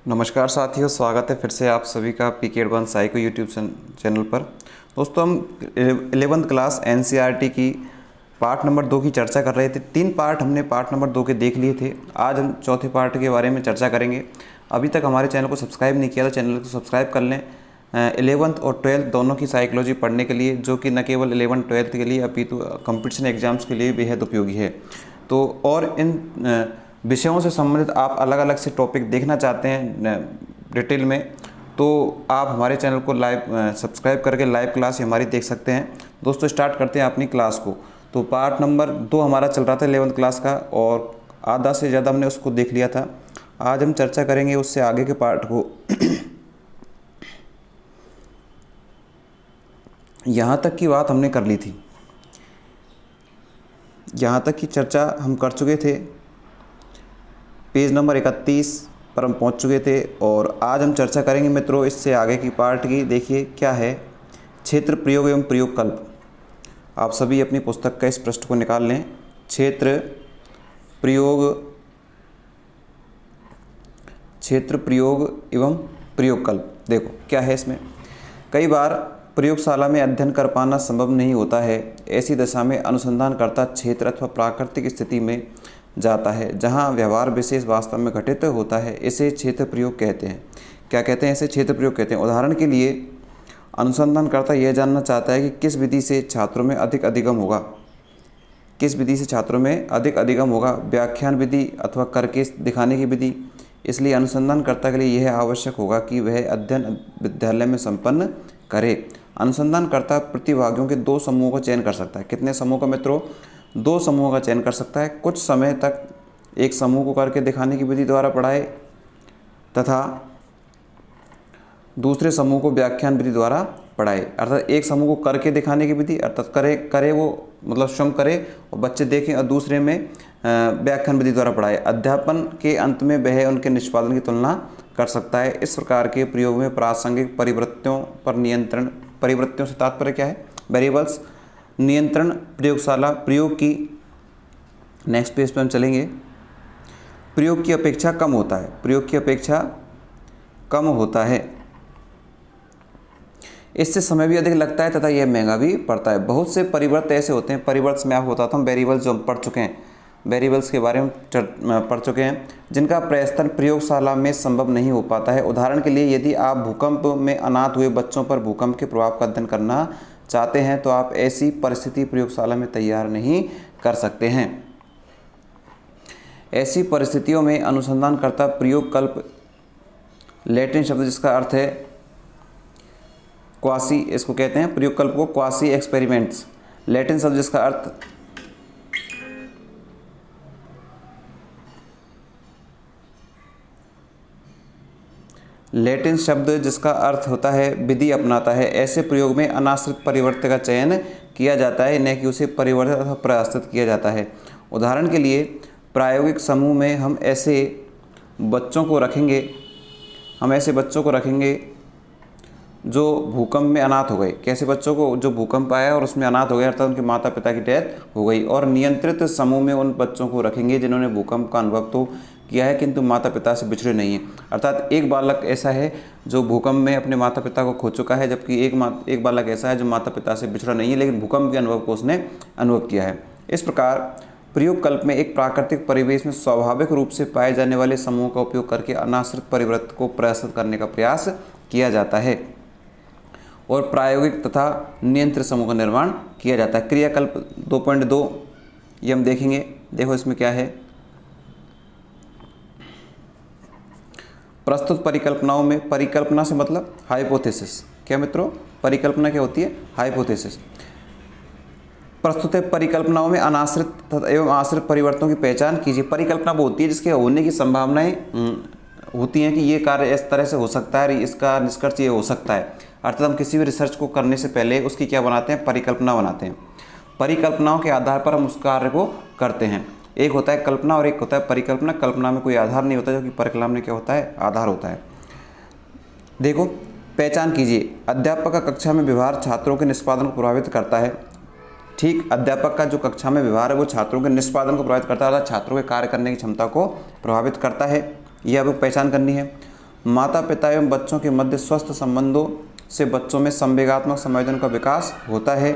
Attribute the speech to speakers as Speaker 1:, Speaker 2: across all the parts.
Speaker 1: नमस्कार साथियों, स्वागत है फिर से आप सभी का पीके एडवांस साइको यूट्यूब चैनल पर। दोस्तों, हम 11th क्लास एनसीईआरटी की पार्ट नंबर 2 की चर्चा कर रहे थे। 3 पार्ट हमने पार्ट नंबर 2 के देख लिए थे। आज हम चौथे पार्ट के बारे में चर्चा करेंगे। अभी तक हमारे चैनल को सब्सक्राइब नहीं किया तो चैनल को सब्सक्राइब कर लें 11th और 12th दोनों की साइकोलॉजी पढ़ने के लिए, जो कि न केवल 11th 12th के लिए अपितु कंपटीशन एग्जाम्स के लिए बेहद उपयोगी है। तो और इन विषयों से संबंधित आप अलग अलग से टॉपिक देखना चाहते हैं डिटेल में, तो आप हमारे चैनल को लाइव सब्सक्राइब करके लाइव क्लास हमारी देख सकते हैं। दोस्तों, स्टार्ट करते हैं अपनी क्लास को। तो पार्ट नंबर 2 हमारा चल रहा था 11th क्लास का, और आधा से ज़्यादा हमने उसको देख लिया था। आज हम चर्चा करेंगे उससे आगे के पार्ट को। यहाँ तक की बात हमने कर ली थी, यहाँ तक की चर्चा हम कर चुके थे। पेज नंबर 31 पर हम पहुंच चुके थे, और आज हम चर्चा करेंगे मित्रों इससे आगे की पार्ट की। देखिए क्या है, क्षेत्र प्रयोग एवं प्रयोग कल्प। आप सभी अपनी पुस्तक का इस पृष्ठ को निकाल लें। क्षेत्र प्रयोग एवं प्रयोग कल्प। देखो क्या है इसमें। कई बार प्रयोगशाला में अध्ययन कर पाना संभव नहीं होता है। ऐसी दशा में अनुसंधानकर्ता क्षेत्र अथवा प्राकृतिक स्थिति में जाता है जहां व्यवहार विशेष वास्तव में घटित होता है। इसे क्षेत्र प्रयोग कहते हैं। क्या कहते हैं? इसे क्षेत्र प्रयोग कहते हैं। उदाहरण के लिए, अनुसंधानकर्ता यह जानना चाहता है कि किस विधि से छात्रों में अधिक अधिगम होगा। किस विधि से छात्रों में अधिक अधिगम होगा? व्याख्यान विधि अथवा करके दिखाने की विधि। इसलिए अनुसंधानकर्ता के लिए यह आवश्यक होगा कि वह अध्ययन विद्यालय में संपन्न करे। अनुसंधानकर्ता प्रतिभागियों के 2 समूहों का चयन कर सकता है। कितने समूह का मित्रों? 2 समूहों का चयन कर सकता है। कुछ समय तक एक समूह को करके दिखाने की विधि द्वारा पढ़ाए तथा दूसरे समूह को व्याख्यान विधि द्वारा पढ़ाए। अर्थात एक समूह को करके दिखाने की विधि, अर्थात करे वो मतलब स्वयं करे और बच्चे देखें, और दूसरे में व्याख्यान विधि द्वारा पढ़ाए। अध्यापन के अंत में वह उनके निष्पादन की तुलना कर सकता है। इस प्रकार के प्रयोग में प्रासंगिक परिवृत्तियों पर नियंत्रण, परिवृत्तियों से तात्पर्य क्या है? वेरिएबल्स, नियंत्रण प्रयोगशाला प्रयोग की, नेक्स्ट पेज पे हम चलेंगे, प्रयोग की अपेक्षा कम होता है। प्रयोग की अपेक्षा कम होता है। इससे समय भी अधिक लगता है तथा यह महंगा भी पड़ता है। बहुत से परिवर्त ऐसे होते हैं, परिवर्त में आपको बताता हूँ, वेरिएबल्स जो हम पढ़ चुके हैं, वेरिएबल्स के बारे में पढ़ चुके हैं, जिनका प्रस्तुत प्रयोगशाला में संभव नहीं हो पाता है। उदाहरण के लिए, यदि आप भूकंप में अनाथ हुए बच्चों पर भूकंप के प्रभाव का अध्ययन करना चाहते हैं तो आप ऐसी परिस्थिति प्रयोगशाला में तैयार नहीं कर सकते हैं। ऐसी परिस्थितियों में अनुसंधानकर्ता प्रयोग कल्प, लैटिन शब्द जिसका अर्थ है क्वासी, इसको कहते हैं प्रयोग कल्प को क्वासी एक्सपेरिमेंट्स। लैटिन शब्द जिसका अर्थ लैटिन शब्द जिसका अर्थ होता है विधि अपनाता है। ऐसे प्रयोग में अनाश्रित परिवर्त का चयन किया जाता है, न कि उसे परिवर्तित अथवा प्रस्तावित किया जाता है। उदाहरण के लिए, प्रायोगिक समूह में हम ऐसे बच्चों को रखेंगे जो भूकंप में अनाथ हो गए। कैसे बच्चों को? जो भूकंप आया और उसमें अनाथ हो गए, अर्थात उनके माता पिता की डेथ हो गई। और नियंत्रित समूह में उन बच्चों को रखेंगे जिन्होंने भूकंप का अनुभव तो किया है किंतु माता पिता से बिछड़े नहीं हैं। अर्थात एक बालक ऐसा है जो भूकंप में अपने माता पिता को खो चुका है, जबकि एक बालक ऐसा है जो माता पिता से बिछड़ा नहीं है लेकिन भूकंप के अनुभव को उसने अनुभव किया है। इस प्रकार प्रयोग कल्प में एक प्राकृतिक परिवेश में स्वाभाविक रूप से पाए जाने वाले समूह का उपयोग करके अनाश्रित परिवर्तन को प्रस्तुत करने का प्रयास किया जाता है और प्रायोगिक तथा नियंत्रित समूह का निर्माण किया जाता है। क्रियाकल्प 2.2 ये हम देखेंगे। देखो इसमें क्या है। प्रस्तुत परिकल्पनाओं में, परिकल्पना से मतलब हाइपोथेसिस। क्या मित्रों? परिकल्पना क्या होती है? हाइपोथेसिस। प्रस्तुत परिकल्पनाओं में अनाश्रित एवं आश्रित परिवर्तनों की पहचान कीजिए। परिकल्पना वो होती है जिसके होने की संभावनाएं होती हैं कि ये कार्य इस तरह से हो सकता है, इसका निष्कर्ष ये हो सकता है। अर्थात हम किसी भी रिसर्च को करने से पहले उसकी क्या बनाते हैं? परिकल्पना बनाते हैं। परिकल्पनाओं के आधार पर हम उस कार्य को करते हैं। एक होता है कल्पना और एक होता है परिकल्पना। कल्पना में कोई आधार नहीं होता, जबकि परिकल्पना में क्या होता है? आधार होता है। देखो, पहचान कीजिए। अध्यापक का कक्षा में व्यवहार छात्रों के निष्पादन को प्रभावित करता है। ठीक, अध्यापक का जो कक्षा में व्यवहार है वो छात्रों के निष्पादन को प्रभावित करता है, अर्थात छात्रों के कार्य करने की क्षमता को प्रभावित करता है। यह आपको पहचान करनी है। माता पिता एवं बच्चों के मध्य स्वस्थ संबंधों से बच्चों में संवेगात्मक संवेदन का विकास होता है।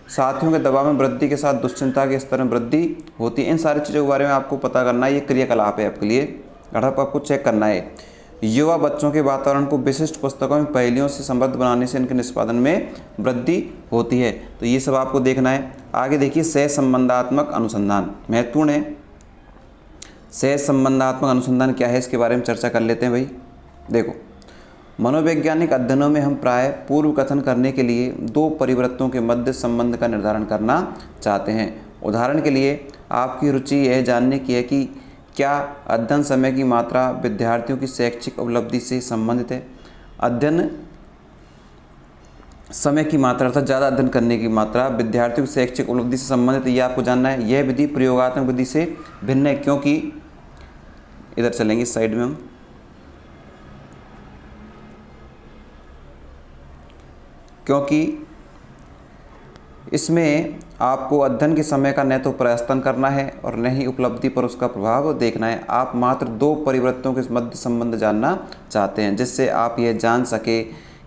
Speaker 1: साथियों के दबाव में वृद्धि के साथ दुश्चिंता के स्तर में वृद्धि होती है। इन सारी चीज़ों के बारे में आपको पता करना है, ये क्रियाकलाप है आपके लिए, अर्थात आपको चेक करना है। युवा बच्चों के वातावरण को विशिष्ट पुस्तकों में पहेलियों से समृद्ध बनाने से इनके निष्पादन में वृद्धि होती है। तो ये सब आपको देखना है। आगे देखिए, सहसंबंधात्मक अनुसंधान महत्वपूर्ण है। सहसंबंधात्मक अनुसंधान क्या है, इसके बारे में चर्चा कर लेते हैं भाई। देखो, मनोवैज्ञानिक अध्ययनों में हम प्राय पूर्व कथन करने के लिए दो परिवृत्तों के मध्य संबंध का निर्धारण करना चाहते हैं। उदाहरण के लिए, आपकी रुचि यह जानने की है कि क्या अध्ययन समय की मात्रा विद्यार्थियों की शैक्षिक उपलब्धि से संबंधित है। अध्ययन समय की मात्रा अर्थात ज़्यादा अध्ययन करने की मात्रा विद्यार्थियों की शैक्षिक उपलब्धि से संबंधित है, ये आपको जानना है। यह विधि प्रयोगात्मक विधि से भिन्न है, क्योंकि इधर चलेंगे इस साइड में हम, क्योंकि इसमें आपको अध्ययन के समय का न तो प्रस्थान करना है और न ही उपलब्धि पर उसका प्रभाव देखना है। आप मात्र दो परिवृत्तों के मध्य संबंध जानना चाहते हैं, जिससे आप यह जान सके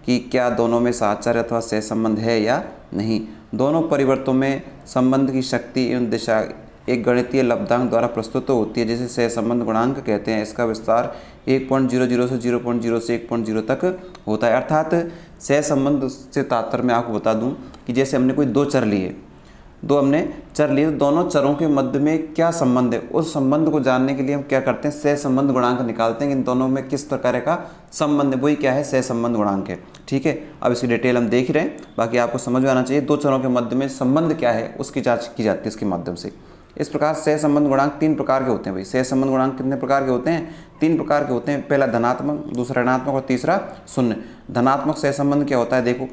Speaker 1: कि क्या दोनों में साहचर्य अथवा सहसंबंध है या नहीं। दोनों परिवर्तों में संबंध की शक्ति एवं दिशा एक गणितीय लब्धांक द्वारा प्रस्तुत होती है, जिसे सहसंबंध गुणांक कहते हैं। इसका विस्तार 1.00 से 0.0 से 1.0 तक होता है। अर्थात सहसंबंध से तात्पर्य मैं आपको बता दूं कि जैसे हमने कोई दो चर लिए, तो दोनों चरों के मध्य में क्या संबंध है, उस संबंध को जानने के लिए हम क्या करते हैं, सहसंबंध गुणांक निकालते हैं कि इन दोनों में किस प्रकार का संबंध है, वही क्या है, सहसंबंध गुणांक है। ठीक है, अब इसकी डिटेल हम देख ही रहे हैं, बाकी आपको समझ में आना चाहिए दो चरों के मध्य में संबंध क्या है उसकी जांच की जाती है इसके माध्यम से। इस प्रकार सहसंबंध गुणांक तीन प्रकार के होते हैं भाई। सहसंबंध गुणांक कितने प्रकार के होते हैं, तीन प्रकार के होते हैं। पहला धनात्मक, दूसरा ऋणात्मक और तीसरा शून्य। धनात्मक सहसंबंध क्या होता है, देखो,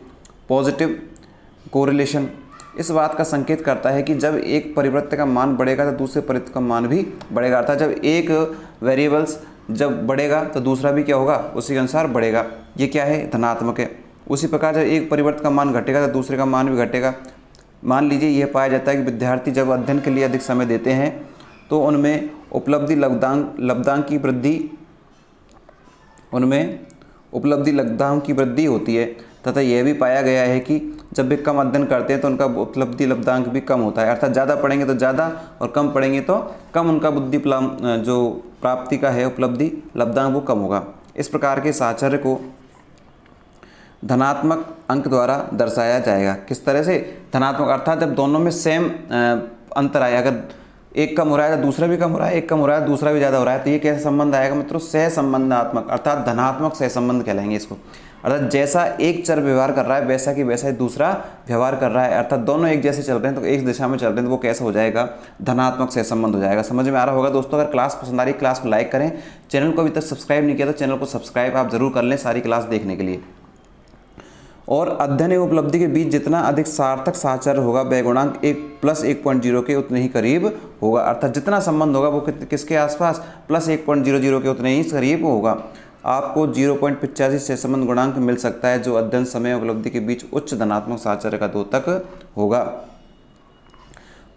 Speaker 1: पॉजिटिव कोरिलेशन इस बात का संकेत करता है कि जब एक परिवृत्त का मान बढ़ेगा तो दूसरे परिवृत्त का मान भी बढ़ेगा। अर्थात जब एक वेरिएबल्स जब बढ़ेगा तो दूसरा भी क्या होगा, उसी के अनुसार बढ़ेगा। ये क्या है, धनात्मक है। उसी प्रकार जब एक परिवृत्त का मान घटेगा तो दूसरे का मान भी घटेगा। मान लीजिए यह पाया जाता है कि विद्यार्थी जब अध्ययन के लिए अधिक समय देते हैं तो उनमें उपलब्धि लब्धांक की वृद्धि होती है, तथा यह भी पाया गया है कि जब वे कम अध्ययन करते हैं तो उनका उपलब्धि लब्धांक भी कम होता है। अर्थात ज़्यादा पढ़ेंगे तो ज़्यादा और कम पढ़ेंगे तो कम, उनका बुद्धि जो प्राप्ति का है उपलब्धि लब्धांक वो कम होगा। इस प्रकार के साहचर्य को धनात्मक अंक द्वारा दर्शाया जाएगा। किस तरह से, धनात्मक अर्थात जब दोनों में सेम अंतर आए, अगर एक कम हो रहा है तो दूसरा भी कम हो रहा है, एक कम हो रहा है दूसरा भी ज़्यादा हो रहा है, तो ये कैसा संबंध आएगा मित्रों, सहसंबंधात्मक अर्थात धनात्मक सहसंबंध कहलाएंगे इसको। अर्थात जैसा एक चर व्यवहार कर रहा है वैसा कि वैसा ही दूसरा व्यवहार कर रहा है, अर्थात दोनों एक जैसे चल रहे हैं तो एक दिशा में चल रहे हैं, तो वो कैसा हो जाएगा, धनात्मक सहसंबंध हो जाएगा। समझ में आ रहा होगा दोस्तों। अगर क्लास पसंद आ रही, क्लास को लाइक करें, चैनल को अभी तक सब्सक्राइब नहीं किया तो चैनल को सब्सक्राइब आप जरूर कर लें सारी क्लास देखने के लिए। और अध्ययन एवं उपलब्धि के बीच जितना अधिक सार्थक साहचर्य होगा वह गुणांक 1+1.0 के उतने ही करीब होगा। अर्थात जितना संबंध होगा वो किसके आसपास, +1.00 के उतने ही करीब होगा। आपको 0.85 सहसंबंध गुणांक मिल सकता है, जो अध्ययन समय उपलब्धि के बीच उच्च धनात्मक साहचर्य का 2 तक होगा।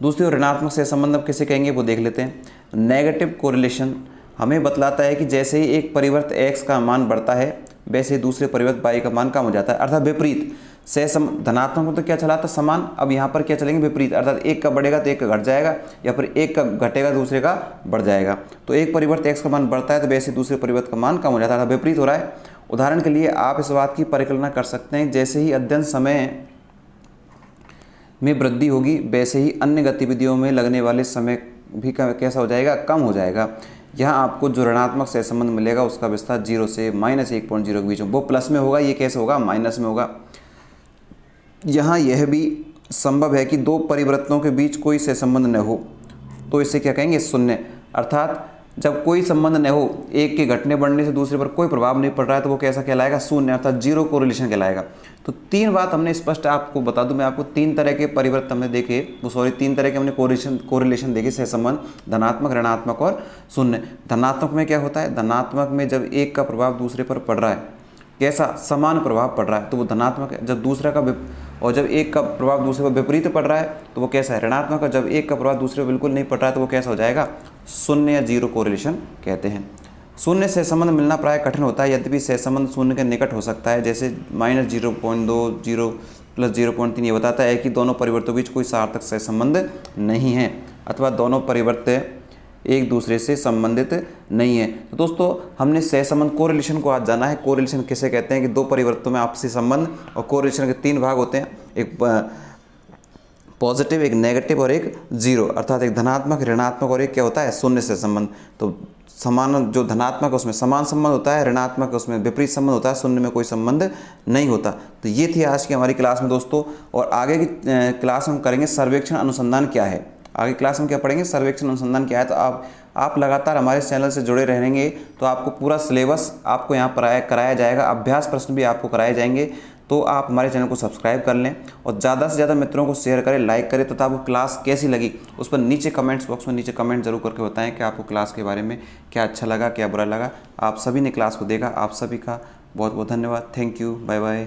Speaker 1: दूसरी ओर ऋणात्मक सहसंबंध अब किसे कहेंगे वो देख लेते हैं। नेगेटिव कोरिलेशन हमें बतलाता है कि जैसे ही एक परिवर्त x का मान बढ़ता है वैसे ही दूसरे परिवर्त y का मान कम हो जाता है। अर्थात विपरीत धनात्मक में तो क्या चला था, समान, अब यहाँ पर क्या चलेंगे, विपरीत। अर्थात एक का बढ़ेगा तो एक का घट जाएगा, या फिर एक का घटेगा दूसरे का बढ़ जाएगा। तो एक परिवर्त x का मान बढ़ता है तो वैसे दूसरे परिवर्त का मान कम हो जाता है, विपरीत हो रहा है। उदाहरण के लिए आप इस बात की परिकल्पना कर सकते हैं, जैसे ही अध्ययन समय में वृद्धि होगी वैसे ही अन्य गतिविधियों में लगने वाले समय भी कैसा हो जाएगा, कम हो जाएगा। यहाँ आपको जो ऋणात्मक सहसंबंध मिलेगा उसका विस्तार 0 से -1.0 के बीच में, वो प्लस में होगा, ये कैसे होगा, माइनस में होगा। यहाँ यह भी संभव है कि दो परिवृत्तों के बीच कोई सहसंबंध न हो, तो इसे क्या कहेंगे, शून्य। अर्थात जब कोई संबंध न हो, एक के घटने बढ़ने से दूसरे पर कोई प्रभाव नहीं पड़ रहा है, तो वो कैसा कहलाएगा, शून्य, अर्थात जीरो कोरिलेशन कहलाएगा। तो तीन बात हमने स्पष्ट आपको बता दूं, मैं आपको तीन तरह के परिवर्तन हमने देखे, तीन तरह के हमने कोरिलेशन देखे, सहसंबंध, धनात्मक, ऋणात्मक और शून्य। धनात्मक में क्या होता है, धनात्मक में जब एक का प्रभाव दूसरे पर पड़ रहा है, कैसा, समान प्रभाव पड़ रहा है, तो वो धनात्मक है। जब दूसरा का और जब एक का प्रभाव दूसरे पर विपरीत पड़ रहा है तो वो कैसा है, ऋणात्मक है। जब एक का प्रभाव दूसरे पर बिल्कुल नहीं पड़ रहा है तो वो कैसा हो जाएगा, शून्य या जीरो कोरिलेशन कहते हैं। शून्य से संबंध मिलना प्राय कठिन होता है, यद्यपि सहसंबंध शून्य के निकट हो सकता है। जैसे -0.2 0 + 0.3 ये बताता है कि दोनों परिवर्तों के बीच कोई सार्थक सहसंबंध नहीं है, अथवा दोनों परिवर्त एक दूसरे से संबंधित नहीं है। तो दोस्तों हमने सहसंबंध कोरिलेशन को आज जाना है। कोरिलेशन किसे कहते हैं कि दो परिवर्तों में आपसी संबंध, और कोरिलेशन के 3 भाग होते हैं, एक पॉजिटिव, एक नेगेटिव और एक जीरो, अर्थात एक धनात्मक, ऋणात्मक और एक क्या होता है शून्य से संबंध। तो समान जो धनात्मक है उसमें समान संबंध होता है, ऋणात्मक है उसमें विपरीत संबंध होता है, शून्य में कोई संबंध नहीं होता। तो ये थी आज की हमारी क्लास में दोस्तों, और आगे की क्लास में हम करेंगे सर्वेक्षण अनुसंधान क्या है। आगे क्लास में क्या पढ़ेंगे, सर्वेक्षण अनुसंधान क्या है। तो आप लगातार हमारे चैनल से जुड़े रहेंगे तो आपको पूरा सिलेबस आपको यहाँ पर कराया जाएगा, अभ्यास प्रश्न भी आपको कराए जाएंगे। तो आप हमारे चैनल को सब्सक्राइब कर लें और ज़्यादा से ज़्यादा मित्रों को शेयर करें, लाइक करें, तथा आपको क्लास कैसी लगी उस पर नीचे कमेंट्स बॉक्स में नीचे कमेंट जरूर करके बताएं कि आपको क्लास के बारे में क्या अच्छा लगा, क्या बुरा लगा। आप सभी ने क्लास को देखा, आप सभी का बहुत बहुत धन्यवाद। Thank you, bye bye.